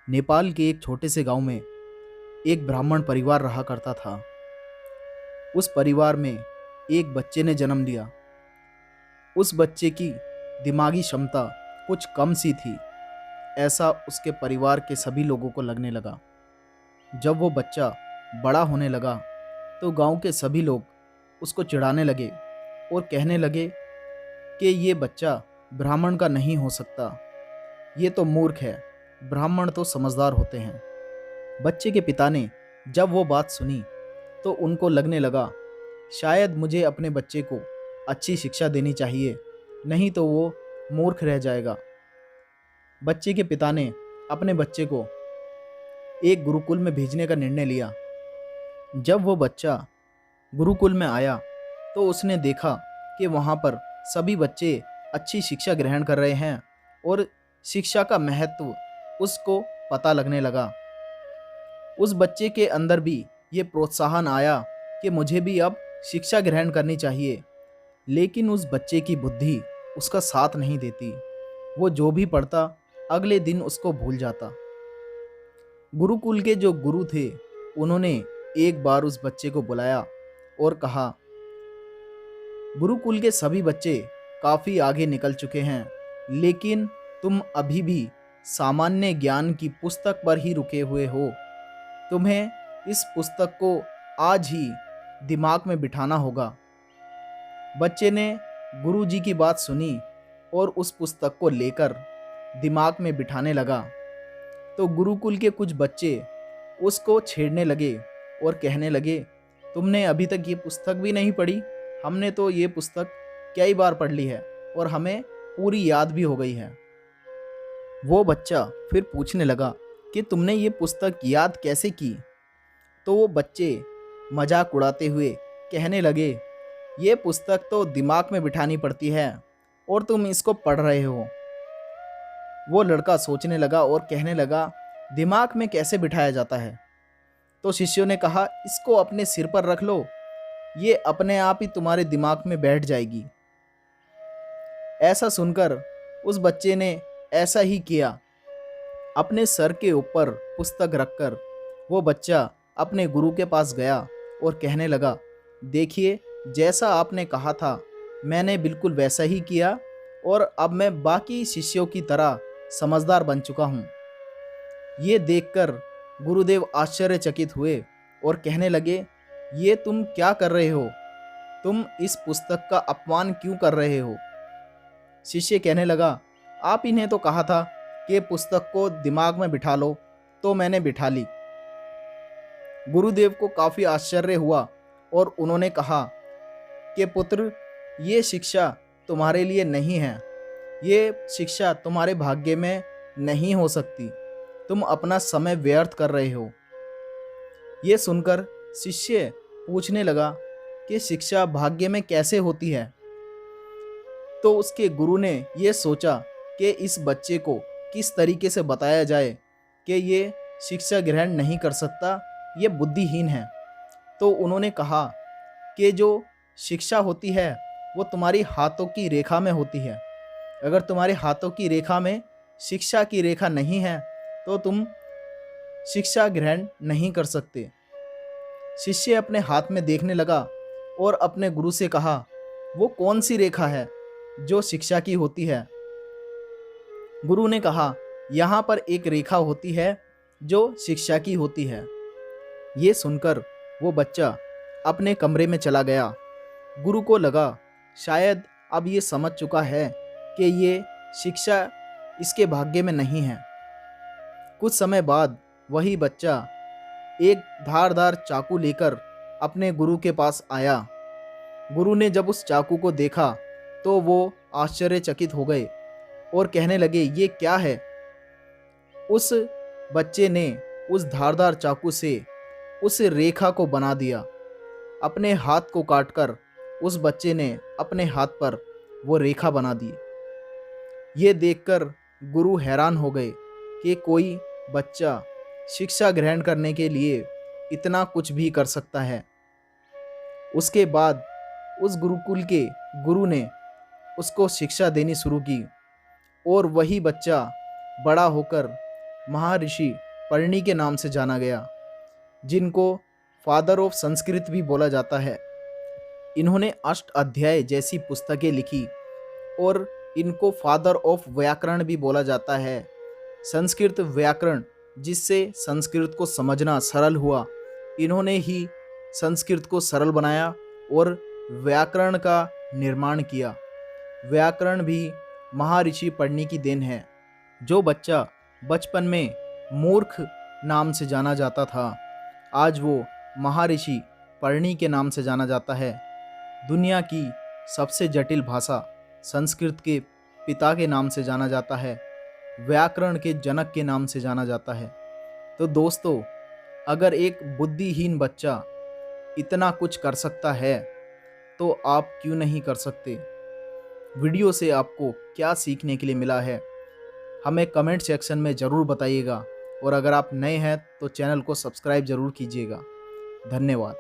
नेपाल के एक छोटे से गांव में एक ब्राह्मण परिवार रहा करता था। उस परिवार में एक बच्चे ने जन्म लिया। उस बच्चे की दिमागी क्षमता कुछ कम सी थी, ऐसा उसके परिवार के सभी लोगों को लगने लगा। जब वो बच्चा बड़ा होने लगा तो गांव के सभी लोग उसको चिढ़ाने लगे और कहने लगे कि ये बच्चा ब्राह्मण का नहीं हो सकता, ये तो मूर्ख है, ब्राह्मण तो समझदार होते हैं। बच्चे के पिता ने जब वो बात सुनी तो उनको लगने लगा शायद मुझे अपने बच्चे को अच्छी शिक्षा देनी चाहिए, नहीं तो वो मूर्ख रह जाएगा। बच्चे के पिता ने अपने बच्चे को एक गुरुकुल में भेजने का निर्णय लिया। जब वो बच्चा गुरुकुल में आया तो उसने देखा कि वहाँ पर सभी बच्चे अच्छी शिक्षा ग्रहण कर रहे हैं और शिक्षा का महत्व उसको पता लगने लगा। उस बच्चे के अंदर भी ये प्रोत्साहन आया कि मुझे भी अब शिक्षा ग्रहण करनी चाहिए। लेकिन उस बच्चे की बुद्धि उसका साथ नहीं देती। वो जो भी पढ़ता अगले दिन उसको भूल जाता। गुरुकुल के जो गुरु थे उन्होंने एक बार उस बच्चे को बुलाया और कहा, गुरुकुल के सभी बच्चे काफ़ी आगे निकल चुके हैं, लेकिन तुम अभी भी सामान्य ज्ञान की पुस्तक पर ही रुके हुए हो। तुम्हें इस पुस्तक को आज ही दिमाग में बिठाना होगा। बच्चे ने गुरुजी की बात सुनी और उस पुस्तक को लेकर दिमाग में बिठाने लगा। तो गुरुकुल के कुछ बच्चे उसको छेड़ने लगे और कहने लगे, तुमने अभी तक ये पुस्तक भी नहीं पढ़ी, हमने तो ये पुस्तक कई बार पढ़ ली है और हमें पूरी याद भी हो गई है। वो बच्चा फिर पूछने लगा कि तुमने ये पुस्तक याद कैसे की? तो वो बच्चे मजाक उड़ाते हुए कहने लगे, ये पुस्तक तो दिमाग में बिठानी पड़ती है और तुम इसको पढ़ रहे हो। वो लड़का सोचने लगा और कहने लगा, दिमाग में कैसे बिठाया जाता है? तो शिष्यों ने कहा, इसको अपने सिर पर रख लो, ये अपने आप ही तुम्हारे दिमाग में बैठ जाएगी। ऐसा सुनकर उस बच्चे ने ऐसा ही किया। अपने सर के ऊपर पुस्तक रखकर वो बच्चा अपने गुरु के पास गया और कहने लगा, देखिए जैसा आपने कहा था मैंने बिल्कुल वैसा ही किया और अब मैं बाकी शिष्यों की तरह समझदार बन चुका हूँ। ये देखकर गुरुदेव आश्चर्यचकित हुए और कहने लगे, ये तुम क्या कर रहे हो? तुम इस पुस्तक का अपमान क्यों कर रहे हो? शिष्य कहने लगा, आप ही ने तो कहा था कि पुस्तक को दिमाग में बिठा लो, तो मैंने बिठा ली। गुरुदेव को काफ़ी आश्चर्य हुआ और उन्होंने कहा कि पुत्र, ये शिक्षा तुम्हारे लिए नहीं है, ये शिक्षा तुम्हारे भाग्य में नहीं हो सकती, तुम अपना समय व्यर्थ कर रहे हो। ये सुनकर शिष्य पूछने लगा कि शिक्षा भाग्य में कैसे होती है? तो उसके गुरु ने ये सोचा कि इस बच्चे को किस तरीके से बताया जाए कि ये शिक्षा ग्रहण नहीं कर सकता, ये बुद्धिहीन है। तो उन्होंने कहा कि जो शिक्षा होती है वो तुम्हारी हाथों की रेखा में होती है। अगर तुम्हारे हाथों की रेखा में शिक्षा की रेखा नहीं है तो तुम शिक्षा ग्रहण नहीं कर सकते। शिष्य अपने हाथ में देखने लगा और अपने गुरु से कहा, वो कौन सी रेखा है जो शिक्षा की होती है? गुरु ने कहा, यहाँ पर एक रेखा होती है जो शिक्षा की होती है। ये सुनकर वो बच्चा अपने कमरे में चला गया। गुरु को लगा शायद अब ये समझ चुका है कि ये शिक्षा इसके भाग्य में नहीं है। कुछ समय बाद वही बच्चा एक धारदार चाकू लेकर अपने गुरु के पास आया। गुरु ने जब उस चाकू को देखा तो वो आश्चर्यचकित हो गए और कहने लगे, ये क्या है? उस बच्चे ने उस धारदार चाकू से उस रेखा को बना दिया। अपने हाथ को काटकर उस बच्चे ने अपने हाथ पर वो रेखा बना दी। ये देखकर गुरु हैरान हो गए कि कोई बच्चा शिक्षा ग्रहण करने के लिए इतना कुछ भी कर सकता है। उसके बाद उस गुरुकुल के गुरु ने उसको शिक्षा देनी शुरू की और वही बच्चा बड़ा होकर महर्षि पढ़नी के नाम से जाना गया, जिनको फादर ऑफ संस्कृत भी बोला जाता है। इन्होंने अष्ट अध्याय जैसी पुस्तकें लिखी और इनको फादर ऑफ व्याकरण भी बोला जाता है। संस्कृत व्याकरण, जिससे संस्कृत को समझना सरल हुआ, इन्होंने ही संस्कृत को सरल बनाया और व्याकरण का निर्माण किया। व्याकरण भी महर्षि पढ़नी की देन है। जो बच्चा बचपन में मूर्ख नाम से जाना जाता था, आज वो महर्षि पढ़नी के नाम से जाना जाता है। दुनिया की सबसे जटिल भाषा संस्कृत के पिता के नाम से जाना जाता है, व्याकरण के जनक के नाम से जाना जाता है। तो दोस्तों, अगर एक बुद्धिहीन बच्चा इतना कुछ कर सकता है, तो आप क्यों नहीं कर सकते? वीडियो से आपको क्या सीखने के लिए मिला है, हमें कमेंट सेक्शन में ज़रूर बताइएगा। और अगर आप नए हैं तो चैनल को सब्सक्राइब ज़रूर कीजिएगा। धन्यवाद।